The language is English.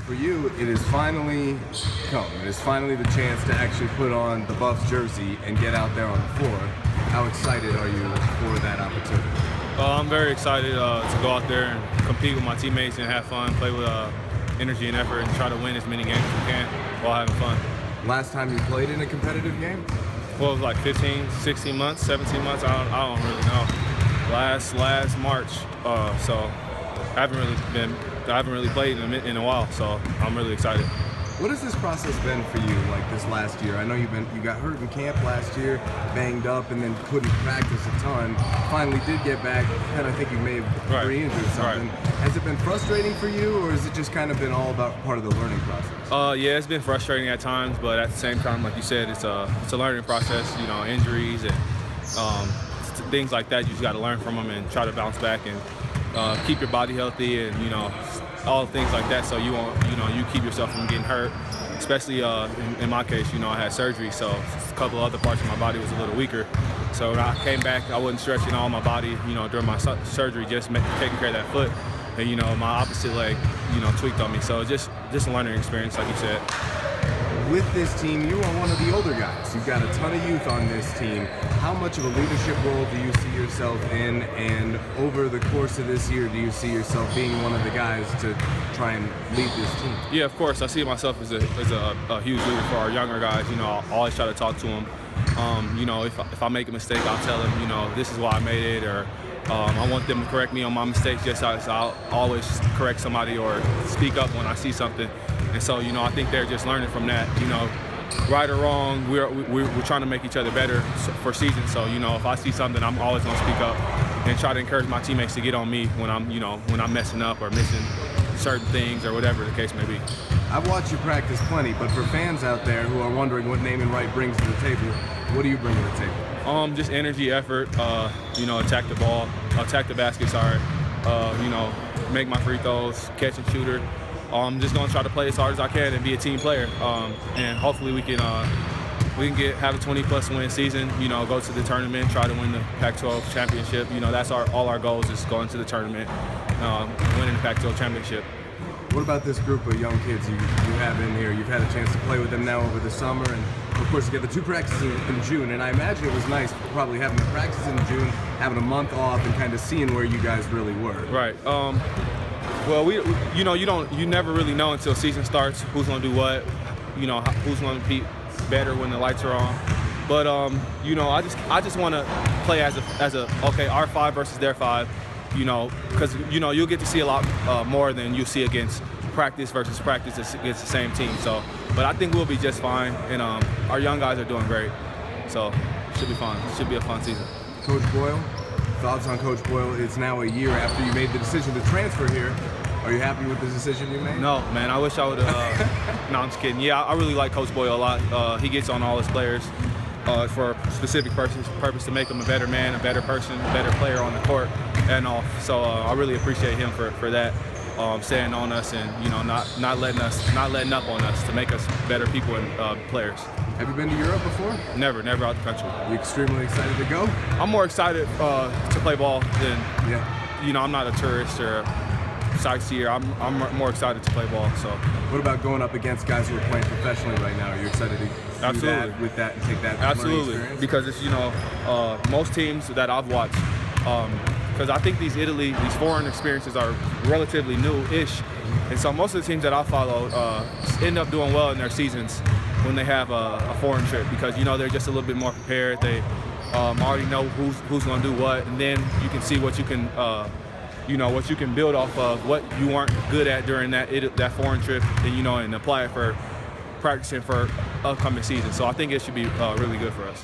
for you, it is finally come. It is finally the chance to actually put on the Buffs jersey and get out there on the floor. How excited are you for that opportunity? I'm very excited to go out there and compete with my teammates and have fun, play with energy and effort, and try to win as many games as we can while having fun. Last time you played in a competitive game? Well, it was like 15, 16 months, 17 months. I don't really know. Last March, so I haven't really played in a while. So I'm really excited. What has this process been for you, like this last year? I know you got hurt in camp last year, banged up, and then couldn't practice a ton. Finally did get back, and I think you may have re-injured something. Right. Has it been frustrating for you, or has it just kind of been all about part of the learning process? Yeah, it's been frustrating at times, but at the same time, like you said, it's a learning process. You know, injuries and things like that. You just got to learn from them and try to bounce back and keep your body healthy, and all things like that, so you keep yourself from getting hurt. Especially in my case, I had surgery, so a couple of other parts of my body was a little weaker. So when I came back, I wasn't stretching all my body, during my surgery, just taking care of that foot, and my opposite leg, tweaked on me. So just a learning experience, like you said. With this team, you are one of the older guys. You've got a ton of youth on this team. How much of a leadership role do you see yourself in? And over the course of this year, do you see yourself being one of the guys to try and lead this team? Yeah, of course. I see myself as a huge leader for our younger guys. I'll always try to talk to them. If I make a mistake, I'll tell them, this is why I made it, or I want them to correct me on my mistakes, just as I'll always correct somebody or speak up when I see something. And so, I think they're just learning from that. Right or wrong, we're trying to make each other better for seasons. So, if I see something, I'm always going to speak up and try to encourage my teammates to get on me when I'm messing up or missing certain things or whatever the case may be. I've watched you practice plenty, but for fans out there who are wondering what Namon Wright brings to the table, what do you bring to the table? Just energy, effort. Attack the ball, attack the basket. Make my free throws, catch and shooter. I'm just gonna try to play as hard as I can and be a team player, and hopefully we can have a 20+ win season. Go to the tournament, try to win the Pac-12 championship. That's all our goals is going to the tournament, winning the Pac-12 championship. What about this group of young kids you have in here? You've had a chance to play with them now over the summer, and of course you get the 2 practices in June. And I imagine it was nice probably having the practice in June, having a month off, and kind of seeing where you guys really were. Right. Well, you never really know until season starts who's gonna do what, who's gonna compete better when the lights are on. But I just want to play as our 5 versus their 5, because you'll get to see a lot more than you see against practice versus practice against the same team. So, but I think we'll be just fine, and our young guys are doing great, so it should be fun. It should be a fun season. Coach Boyle, thoughts on Coach Boyle? It's now a year after you made the decision to transfer here. Are you happy with the decision you made? No, man. I wish I would have. No, I'm just kidding. Yeah, I really like Coach Boyle a lot. He gets on all his players for a specific purpose to make them a better man, a better person, a better player on the court, and all. So I really appreciate him for that, staying on us and not letting up on us to make us better people and players. Have you been to Europe before? Never out the country. Are you extremely excited to go? I'm more excited to play ball than I'm not a tourist or sightseer. I'm more excited to play ball. So, what about going up against guys who are playing professionally right now? Are you excited to do that with that and take that Absolutely, experience? Because it's most teams that I've watched. Because I think these foreign experiences are relatively new-ish, and so most of the teams that I follow end up doing well in their seasons when they have a foreign trip, because they're just a little bit more prepared. They already know who's going to do what, and then you can see what you can. What you can build off of, what you weren't good at during that foreign trip, and apply it for practicing for upcoming season. So I think it should be really good for us.